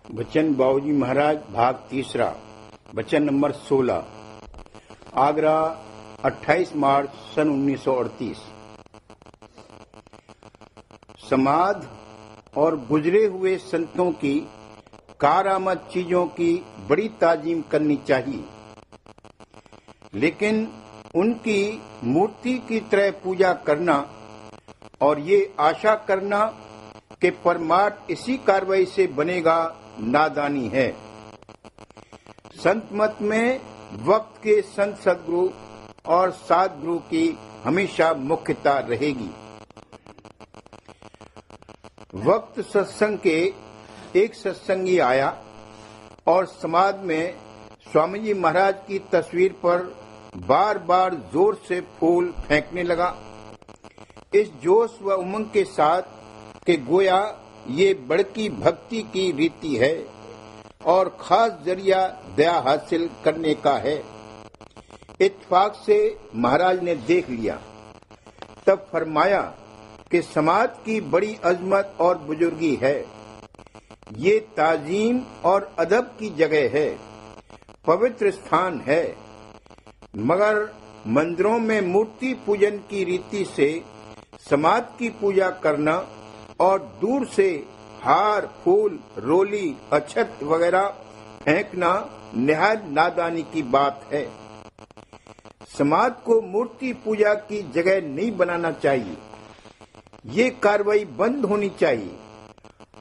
बच्चन बाबूजी महाराज भाग तीसरा बच्चन नंबर 16 आगरा 28 मार्च सन 1938। समाध और गुजरे हुए संतों की कारामद चीजों की बड़ी ताजीम करनी चाहिए, लेकिन उनकी मूर्ति की तरह पूजा करना और ये आशा करना कि परमार्थ इसी कार्रवाई से बनेगा नादानी है। संत मत में वक्त के संत सदगुरु और सद्गुरु की हमेशा मुख्यता रहेगी। वक्त सत्संग के एक सत्संगी आया और समाज में स्वामी जी महाराज की तस्वीर पर बार बार जोर से फूल फेंकने लगा, इस जोश व उमंग के साथ कि गोया ये बड़की भक्ति की रीति है और खास जरिया दया हासिल करने का है। इत्तेफाक से महाराज ने देख लिया, तब फरमाया कि समाज की बड़ी अजमत और बुजुर्गी है, ये ताजीम और अदब की जगह है, पवित्र स्थान है, मगर मंदिरों में मूर्ति पूजन की रीति से समाज की पूजा करना और दूर से हार, फूल, रोली, अक्षत वगैरह फेंकना निहायत नादानी की बात है। समाज को मूर्ति पूजा की जगह नहीं बनाना चाहिए, ये कार्रवाई बंद होनी चाहिए।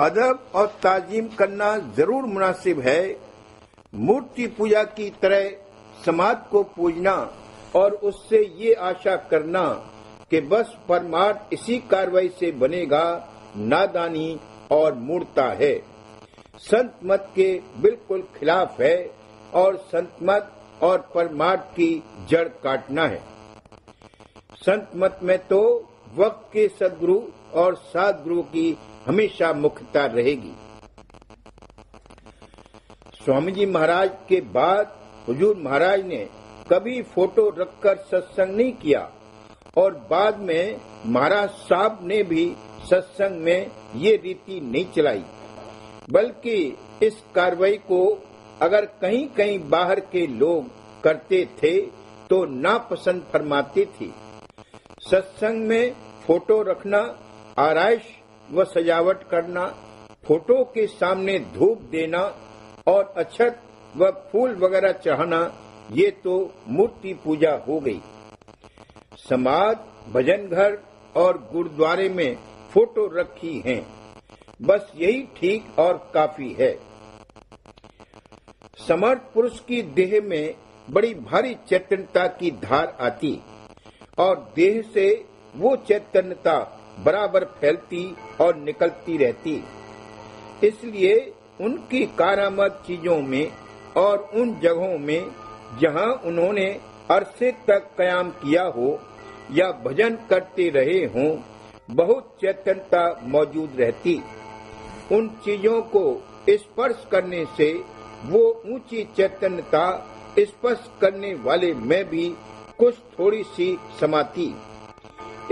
अदब और ताजीम करना जरूर मुनासिब है, मूर्ति पूजा की तरह समाज को पूजना और उससे ये आशा करना कि बस परमार्थ इसी कार्रवाई से बनेगा नादानी और मूर्ता है, संत मत के बिल्कुल खिलाफ है और संत मत और परमार्थ की जड़ काटना है। संत मत में तो वक्त के सदगुरु और सद्गुरु की हमेशा मुख्यता रहेगी। स्वामी जी महाराज के बाद हुजूर महाराज ने कभी फोटो रखकर सत्संग नहीं किया और बाद में महाराज साहब ने भी सत्संग में ये रीति नहीं चलाई, बल्कि इस कार्रवाई को अगर कहीं कहीं बाहर के लोग करते थे तो नापसंद फरमाते थे। सत्संग में फोटो रखना, आराइश व सजावट करना, फोटो के सामने धूप देना और अक्षत व फूल वगैरह चढ़ाना, ये तो मूर्ति पूजा हो गई। समाज, भजन घर और गुरुद्वारे में फोटो रखी हैं, बस यही ठीक और काफी है। समर्थ पुरुष की देह में बड़ी भारी चैतन्यता की धार आती और देह से वो चैतन्यता बराबर फैलती और निकलती रहती, इसलिए उनकी कारामद चीजों में और उन जगहों में जहां उन्होंने अरसे तक कयाम किया हो या भजन करते रहे हों, बहुत चैतन्यता मौजूद रहती। उन चीजों को स्पर्श करने से वो ऊंची चैतन्यता स्पर्श करने वाले में भी कुछ थोड़ी सी समाती।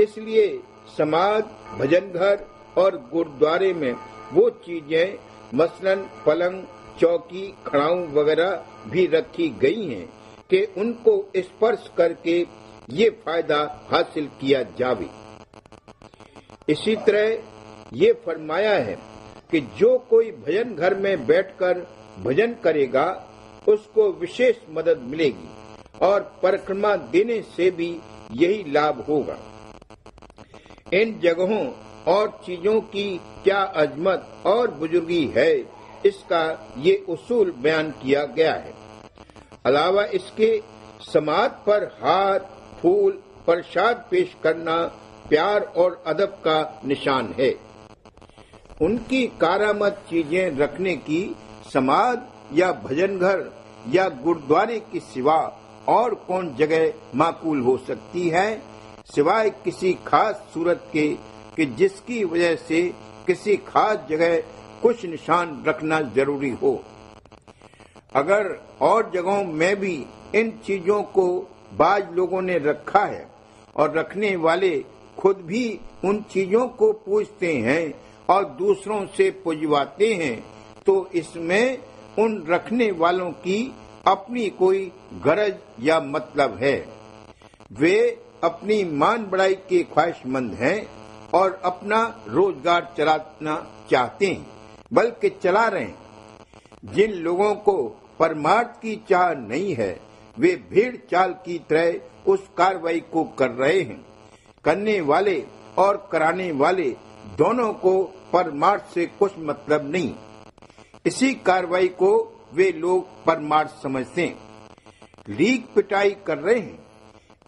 इसलिए समाज, भजन घर और गुरुद्वारे में वो चीजें मसलन पलंग, चौकी, खड़ाऊ वगैरह भी रखी गई हैं कि उनको स्पर्श करके ये फायदा हासिल किया जावे। इसी तरह ये फरमाया है कि जो कोई भजन घर में बैठकर भजन करेगा उसको विशेष मदद मिलेगी और परिक्रमा देने से भी यही लाभ होगा। इन जगहों और चीजों की क्या अजमत और बुजुर्गी है, इसका ये उसूल बयान किया गया है। अलावा इसके समाज पर हार, फूल, प्रसाद पेश करना प्यार और अदब का निशान है। उनकी कारामद चीजें रखने की समाज या भजन घर या गुरुद्वारे की सिवा और कौन जगह माकूल हो सकती है, सिवाय किसी खास सूरत के कि जिसकी वजह से किसी खास जगह कुछ निशान रखना जरूरी हो। अगर और जगहों में भी इन चीजों को बाज लोगों ने रखा है और रखने वाले खुद भी उन चीजों को पूजते हैं और दूसरों से पुजवाते हैं, तो इसमें उन रखने वालों की अपनी कोई गरज या मतलब है। वे अपनी मान बढ़ाई के ख्वाहिशमंद हैं और अपना रोजगार चलाना चाहते हैं, बल्कि चला रहे हैं। जिन लोगों को परमार्थ की चाह नहीं है, वे भेड़ चाल की तरह उस कार्रवाई को कर रहे हैं। करने वाले और कराने वाले दोनों को परमार्थ से कुछ मतलब नहीं। इसी कार्रवाई को वे लोग परमार्थ समझते हैं, लीक पिटाई कर रहे हैं।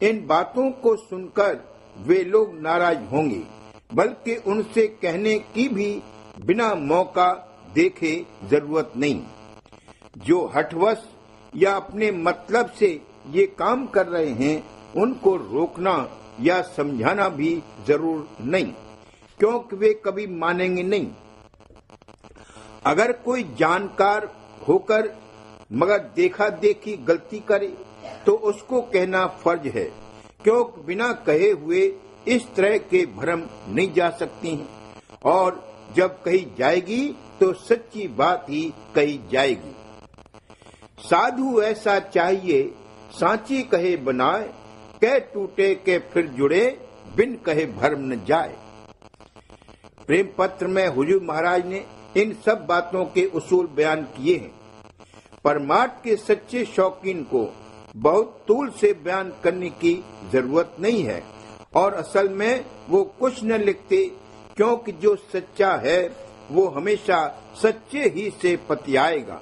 इन बातों को सुनकर वे लोग नाराज होंगे, बल्कि उनसे कहने की भी बिना मौका देखे जरूरत नहीं। जो हठवश या अपने मतलब से ये काम कर रहे हैं, उनको रोकना या समझाना भी जरूर नहीं, क्योंकि वे कभी मानेंगे नहीं। अगर कोई जानकार होकर मगर देखा देखी गलती करे तो उसको कहना फर्ज है, क्योंकि बिना कहे हुए इस तरह के भ्रम नहीं जा सकती हैं, और जब कही जाएगी तो सच्ची बात ही कही जाएगी। साधु ऐसा चाहिए, सांची कहे बनाए, कह टूटे के फिर जुड़े, बिन कहे भरम न जाए। प्रेम पत्र में हुजूर महाराज ने इन सब बातों के उसूल बयान किए हैं। परमार्थ के सच्चे शौकीन को बहुत तूल से बयान करने की जरूरत नहीं है, और असल में वो कुछ न लिखते, क्योंकि जो सच्चा है वो हमेशा सच्चे ही से पतियाएगा।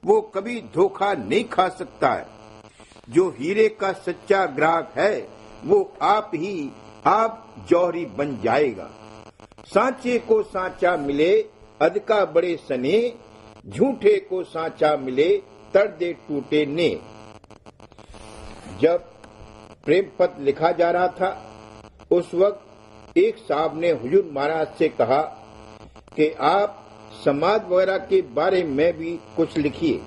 वो कभी धोखा नहीं खा सकता है। जो हीरे का सच्चा ग्राहक है वो आप जौहरी बन जाएगा। सांचे को सांचा मिले, अधका बड़े सने, झूठे को सांचा मिले, तर्दे टूटे ने। जब प्रेम पत्र लिखा जा रहा था, उस वक्त एक साहब ने हुजूर महाराज से कहा कि आप समाज वगैरह के बारे में भी कुछ लिखिए,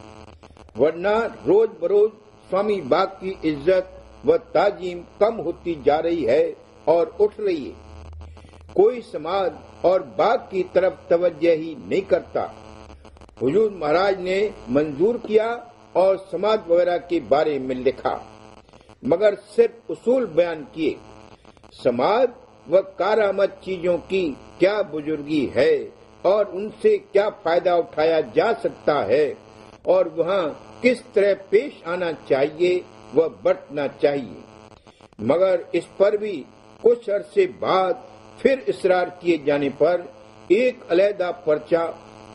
वरना रोज बरोज स्वामी बाग की इज्जत व ताजीम कम होती जा रही है और उठ रही है। कोई समाज और बाग की तरफ तवज्जो ही नहीं करता। हुजूर महाराज ने मंजूर किया और समाज वगैरह के बारे में लिखा, मगर सिर्फ उसूल बयान किए। समाज व कारामद चीजों की क्या बुजुर्गी है और उनसे क्या फायदा उठाया जा सकता है, और वहाँ किस तरह पेश आना चाहिए व बरतना चाहिए। मगर इस पर भी कुछ अरसे बाद फिर इसरार किए जाने पर एक अलहदा पर्चा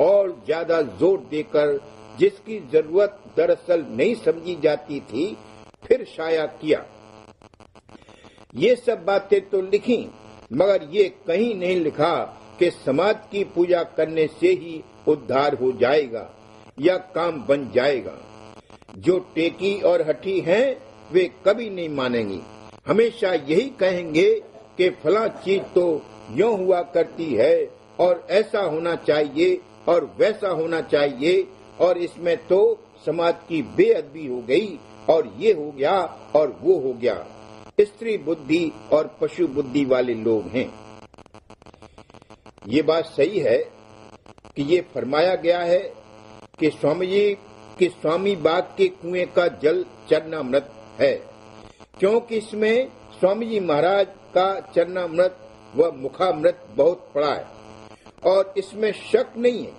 और ज्यादा जोर देकर, जिसकी जरूरत दरअसल नहीं समझी जाती थी, फिर शाया किया। ये सब बातें तो लिखी, मगर ये कहीं नहीं लिखा कि समाज की पूजा करने से ही उद्धार हो जाएगा या काम बन जाएगा। जो टेकी और हठी हैं, वे कभी नहीं मानेंगे। हमेशा यही कहेंगे कि फला चीज तो यूं हुआ करती है और ऐसा होना चाहिए और वैसा होना चाहिए, और इसमें तो समाज की बेअदबी हो गई और ये हो गया और वो हो गया। स्त्री बुद्धि और पशु बुद्धि वाले लोग हैं। ये बात सही है कि ये फरमाया गया है कि स्वामी जी कि स्वामी बाग के कुएं का जल चरणामृत है, क्योंकि इसमें स्वामी जी महाराज का चरणामृत व मुखामृत बहुत पड़ा है, और इसमें शक नहीं है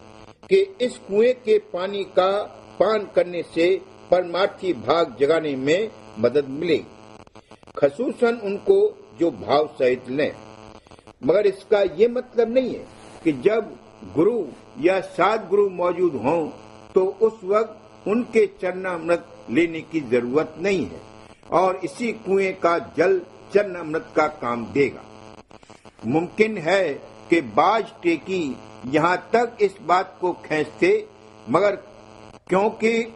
कि इस कुएं के पानी का पान करने से परमार्थी भाग जगाने में मदद मिलेगी, खसूसन उनको जो भाव सहित लें। मगर इसका ये मतलब नहीं है कि जब गुरु या सद्गुरु मौजूद हों तो उस वक्त उनके चरणामृत लेने की जरूरत नहीं है, और इसी कुएं का जल चरणामृत का काम देगा। मुमकिन है कि बाज टेकी यहाँ तक इस बात को खींचते, मगर क्योंकि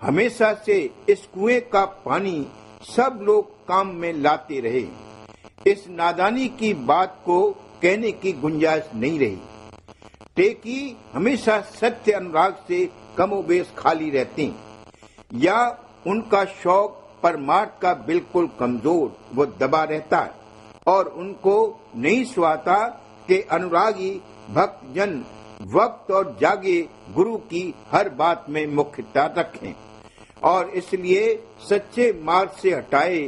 हमेशा से इस कुएं का पानी सब लोग काम में लाते रहे, इस नादानी की बात को कहने की गुंजाइश नहीं रही। टेकी हमेशा सत्य अनुराग से कमोबेश खाली रहती, या उनका शौक परमार्थ का बिल्कुल कमजोर व दबा रहता है, और उनको नहीं सुहाता कि अनुरागी भक्तजन वक्त और जागे गुरु की हर बात में मुख्यता रखें और इसलिए सच्चे मार्ग से हटाए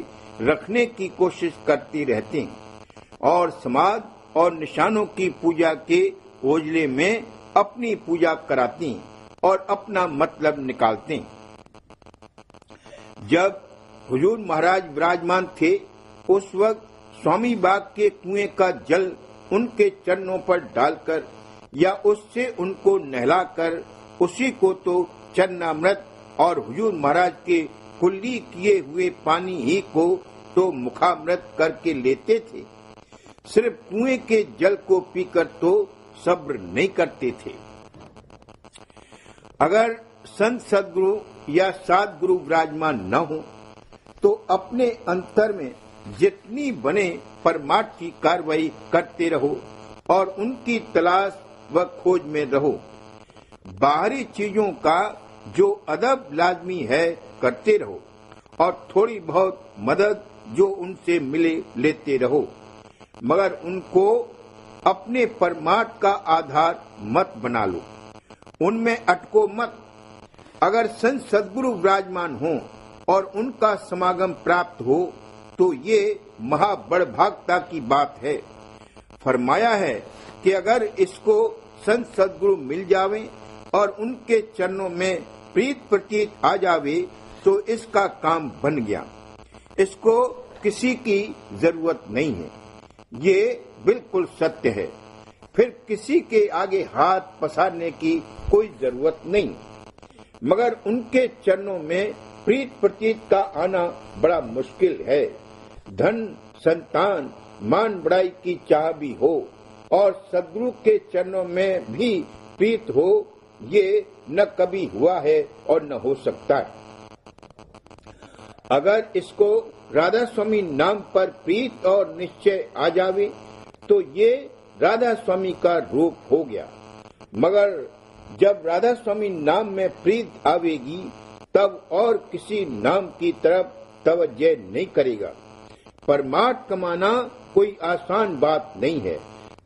रखने की कोशिश करती रहते हैं और समाज और निशानों की पूजा के ओझले में अपनी पूजा कराती हैं और अपना मतलब निकालते हैं। जब हुजूर महाराज विराजमान थे उस वक्त स्वामी बाग के कुएं का जल उनके चरणों पर डालकर या उससे उनको नहलाकर उसी को तो चरणामृत और हुजूर महाराज के कुल्ली किए हुए पानी ही को तो मुखामृत करके लेते थे। सिर्फ कुएं के जल को पीकर तो सब्र नहीं करते थे। अगर संत सदगुरु या सद्गुरु विराजमान न हो तो अपने अंतर में जितनी बने परमार्थ की कार्रवाई करते रहो और उनकी तलाश व खोज में रहो। बाहरी चीजों का जो अदब लाजमी है करते रहो और थोड़ी बहुत मदद जो उनसे मिले लेते रहो, मगर उनको अपने परमार्थ का आधार मत बना लो, उनमें अटको मत। अगर संत सदगुरु विराजमान हो और उनका समागम प्राप्त हो तो ये महाबड़भागता की बात है। फरमाया है कि अगर इसको संत सदगुरु मिल जावे और उनके चरणों में प्रीत प्रतीत आ जावे तो इसका काम बन गया, इसको किसी की जरूरत नहीं है। ये बिल्कुल सत्य है। फिर किसी के आगे हाथ पसारने की कोई जरूरत नहीं, मगर उनके चरणों में प्रीत प्रतीत का आना बड़ा मुश्किल है। धन संतान मान बड़ाई की चाह भी हो और सदगुरु के चरणों में भी प्रीत हो, ये न कभी हुआ है और न हो सकता है। अगर इसको राधा स्वामी नाम पर प्रीत और निश्चय आ जावे तो ये राधा स्वामी का रूप हो गया, मगर जब राधा स्वामी नाम में प्रीत आवेगी तब और किसी नाम की तरफ तवज्जो नहीं करेगा। परमार्थ कमाना कोई आसान बात नहीं है,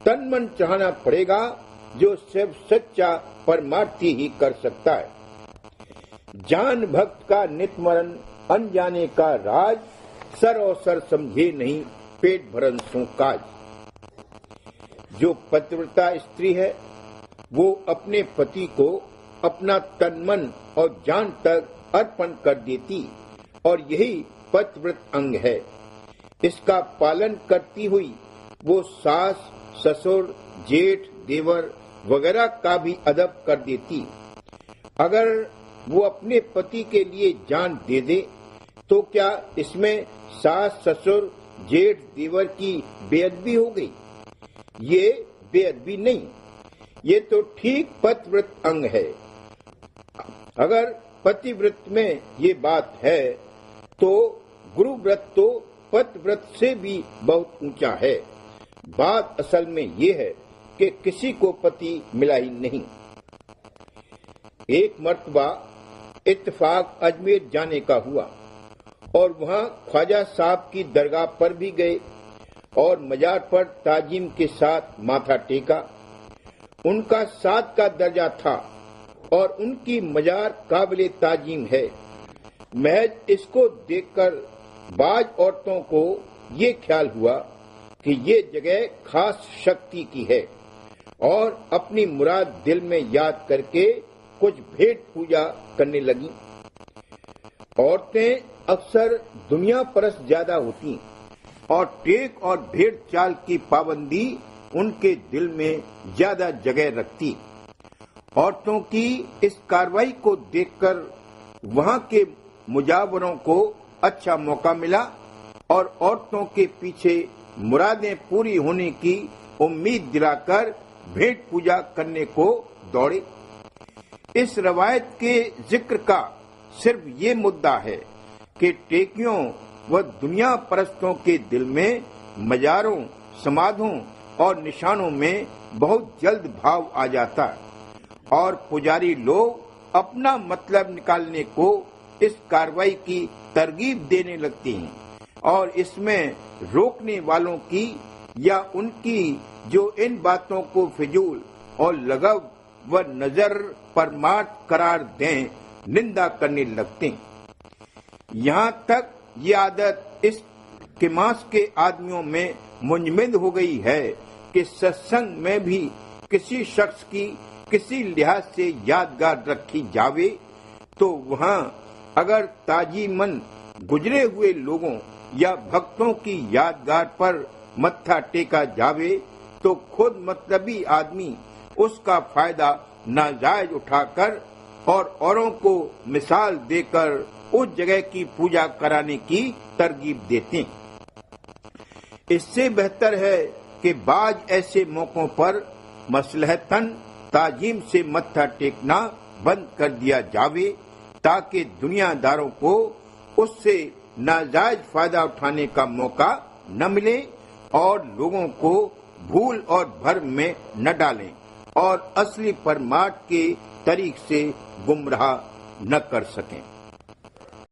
तन मन चाहना पड़ेगा, जो सिर्फ सच्चा परमार्थी ही कर सकता है। जान भक्त का नित्मरण अनजाने का राज, सर और सर समझे नहीं पेट भरन सो काज। जो पतिव्रता स्त्री है वो अपने पति को अपना तन मन और जान तक अर्पण कर देती और यही पतिव्रत अंग है। इसका पालन करती हुई वो सास ससुर जेठ देवर वगैरह का भी अदब कर देती। अगर वो अपने पति के लिए जान दे दे तो क्या इसमें सास ससुर जेठ देवर की बेअदबी हो गई? ये बेअदबी नहीं, ये तो ठीक पतिव्रत अंग है। अगर पतिव्रत में ये बात है तो गुरुव्रत तो पतिव्रत से भी बहुत ऊंचा है। बात असल में ये है कि किसी को पति मिला ही नहीं। एक मर्तबा इत्तेफाक अजमेर जाने का हुआ और वहाँ ख्वाजा साहब की दरगाह पर भी गए और मजार पर ताजीम के साथ माथा टेका। उनका 7 का दर्जा था और उनकी मजार काबिले ताजीम है। महज इसको देखकर बाज औरतों को ये ख्याल हुआ कि ये जगह खास शक्ति की है और अपनी मुराद दिल में याद करके कुछ भेंट पूजा करने लगी। औरतें अक्सर दुनिया परस्त ज्यादा होती और टेक और भेंट चाल की पाबंदी उनके दिल में ज्यादा जगह रखती। औरतों की इस कार्रवाई को देखकर वहां के मुजावरों को अच्छा मौका मिला और औरतों के पीछे मुरादें पूरी होने की उम्मीद दिलाकर भेंट पूजा करने को दौड़े। इस रवायत के जिक्र का सिर्फ ये मुद्दा है कि टेकियों व दुनिया परस्तों के दिल में मजारों, समाधों और निशानों में बहुत जल्द भाव आ जाता है और पुजारी लोग अपना मतलब निकालने को इस कार्रवाई की तरगीब देने लगते हैं और इसमें रोकने वालों की या उनकी जो इन बातों को फिजूल और लगव व नजर परमार्थ करार दें निंदा करने लगते। यहाँ तक ये आदत इस किमास के आदमियों में मुंजमद हो गई है कि सत्संग में भी किसी शख्स की किसी लिहाज से यादगार रखी जावे तो वहाँ अगर ताजीमन गुजरे हुए लोगों या भक्तों की यादगार पर मत्था टेका जावे तो खुद मतलबी आदमी उसका फायदा नाजायज उठाकर और औरों को मिसाल देकर उस जगह की पूजा कराने की तरगीब देते। इससे बेहतर है कि बाज ऐसे मौकों पर मसलहतन ताजीम से मत्था टेकना बंद कर दिया जावे ताकि दुनियादारों को उससे नाजायज फायदा उठाने का मौका न मिले और लोगों को भूल और भर्म में न डालें और असली परमार्थ के तरीक से गुमराह न कर सकें।